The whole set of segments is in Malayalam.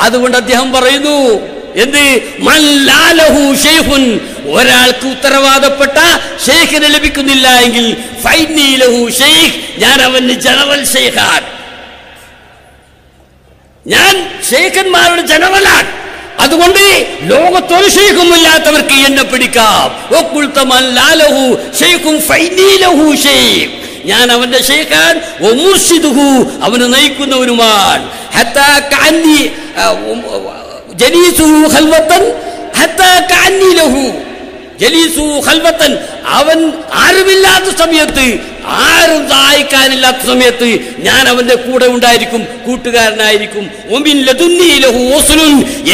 അതുകൊണ്ട് അദ്ദേഹം പറയുന്നു എന്ത്, മല്ലാലഹു ഷൈഖുൻ, ഒരാൾക്ക് ഉത്തരവാദപ്പെട്ട ഷെയ്ഖിനെ ലഭിക്കുന്നില്ല എങ്കിൽ ഫൈനി ലഹു ഷെയ്ഖ്, ഞാൻ അവന് ജനറൽ ഷെയ്ഖാൻ, ഞാൻ ഷെയ്ഖന്മാരുടെ ജനറലാണ്. അതുകൊണ്ട് ലോകത്തൊരു ഷെയ്ഖും ഇല്ലാത്തവർക്ക് എന്നെ പിടിക്കാം. ഞാൻ അവന്റെ ഷെയ്ഖാൻ, അവന് നയിക്കുന്നവനുമാണ്. അവൻ ആരുമില്ലാത്ത സമയത്ത്, ആരും സഹായിക്കാനില്ലാത്ത സമയത്ത് ഞാൻ അവന്റെ കൂടെ ഉണ്ടായിരിക്കും, കൂട്ടുകാരനായിരിക്കും.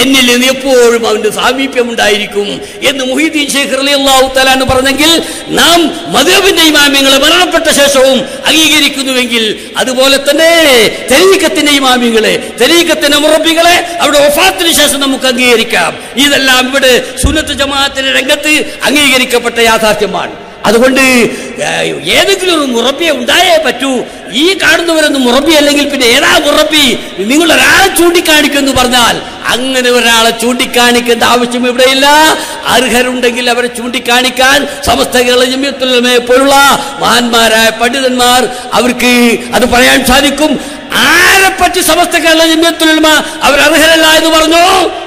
എന്നിൽ നിന്ന് എപ്പോഴും അവന്റെ സാമീപ്യം ഉണ്ടായിരിക്കും എന്ന് മുഹീദ്ദീൻ ഷെയ്ഖ് റളിയല്ലാഹു തആല അൻഹു പറഞ്ഞെങ്കിൽ നാം മദ്ഹബിന്റെ ഇമാമിങ്ങളെ മരണപ്പെട്ട ശേഷവും അംഗീകരിക്കുന്നുവെങ്കിൽ, അതുപോലെ തന്നെ തരീഖത്തിന്റെ ഇമാമിങ്ങളെ, തരീഖത്തിന്റെ മുറബ്ബികളെ അവരുടെ വഫാത്തിന് ശേഷം നമുക്ക് അംഗീകരിക്കാം. ഇതെല്ലാം ഇവിടെ സുന്നത്ത് ജമാഅത്തിന്റെ രംഗത്ത് അംഗീകരിക്കപ്പെട്ട യാഥാർത്ഥ്യമാണ്. അതുകൊണ്ട് ഏതെങ്കിലും ഒരു മുറബിയെ ഉണ്ടായേ പറ്റൂ. ഈ കാണുന്നവരൊന്നും മുറബി അല്ലെങ്കിൽ പിന്നെ ഏതാ മുറബി, നിങ്ങളൊരാളെ ചൂണ്ടിക്കാണിക്കുമെന്ന് പറഞ്ഞാൽ അങ്ങനെ ഒരാളെ ചൂണ്ടിക്കാണിക്കേണ്ട ആവശ്യം ഇവിടെയില്ല. അർഹരുണ്ടെങ്കിൽ അവരെ ചൂണ്ടിക്കാണിക്കാൻ സമസ്ത കേരള ജമിയത്തുൽ ഉലമയെ പോലുള്ള മഹാന്മാരായ പണ്ഡിതന്മാർ അവർക്ക് അത് പറയാൻ സാധിക്കും. ആരെപ്പറ്റി സമസ്ത കേരള ജമിയത്തുൽ ഉലമ അവർ അർഹരല്ല എന്ന് പറഞ്ഞു,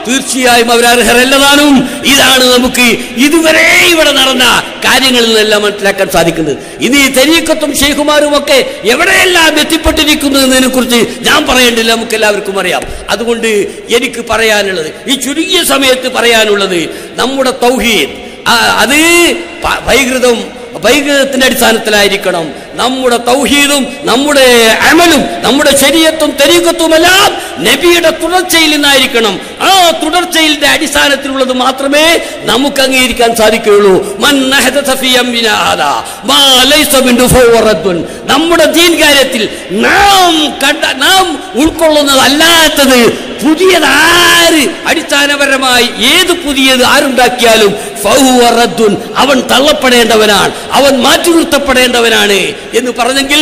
തീർച്ചയായും അവർ അർഹരല്ലതാനും. ഇതാണ് നമുക്ക് ഇതുവരെ ഇവിടെ നടന്ന കാര്യങ്ങളിൽ നിന്നെല്ലാം മനസ്സിലാക്കാൻ സാധിക്കുന്നത്. ഇനി തരീഖത്തും ഷെയ്ഖുമാരും ഒക്കെ എവിടെയെല്ലാം എത്തിപ്പെട്ടിരിക്കുന്നു എന്നതിനെ കുറിച്ച് ഞാൻ പറയേണ്ടില്ല, നമുക്ക് എല്ലാവർക്കും അറിയാം. അതുകൊണ്ട് എനിക്ക് പറയാനുള്ളത്, ഈ ചുരുങ്ങിയ സമയത്ത് പറയാനുള്ളത്, നമ്മുടെ തൗഹീദ് അത് വൈകൃതത്തിന്റെ അടിസ്ഥാനത്തിലായിരിക്കണം. നമ്മുടെ തൗഹീദും നമ്മുടെ അമലും നമ്മുടെ ശരീഅത്തും തരീഖത്തുമെല്ലാം നബിയുടെ തുടർച്ചയിൽ നിന്നായിരിക്കണം. ആ തുടർച്ചയുടെ അടിസ്ഥാനത്തിലുള്ളത് മാത്രമേ നമുക്ക് അംഗീകരിക്കാൻ സാധിക്കുകയുള്ളൂ. നമ്മുടെ ദീൻ കാര്യത്തിൽ നാം ഉൾക്കൊള്ളുന്നതല്ലാത്തത് പുതിയതാര് അടിസ്ഥാനപരമായി ഏത് പുതിയത് ആരുണ്ടാക്കിയാലും അവൻ തള്ളപ്പെടേണ്ടവനാണ്, അവൻ മാറ്റി നിർത്തപ്പെടേണ്ടവനാണ് എന്ന് പറഞ്ഞെങ്കിൽ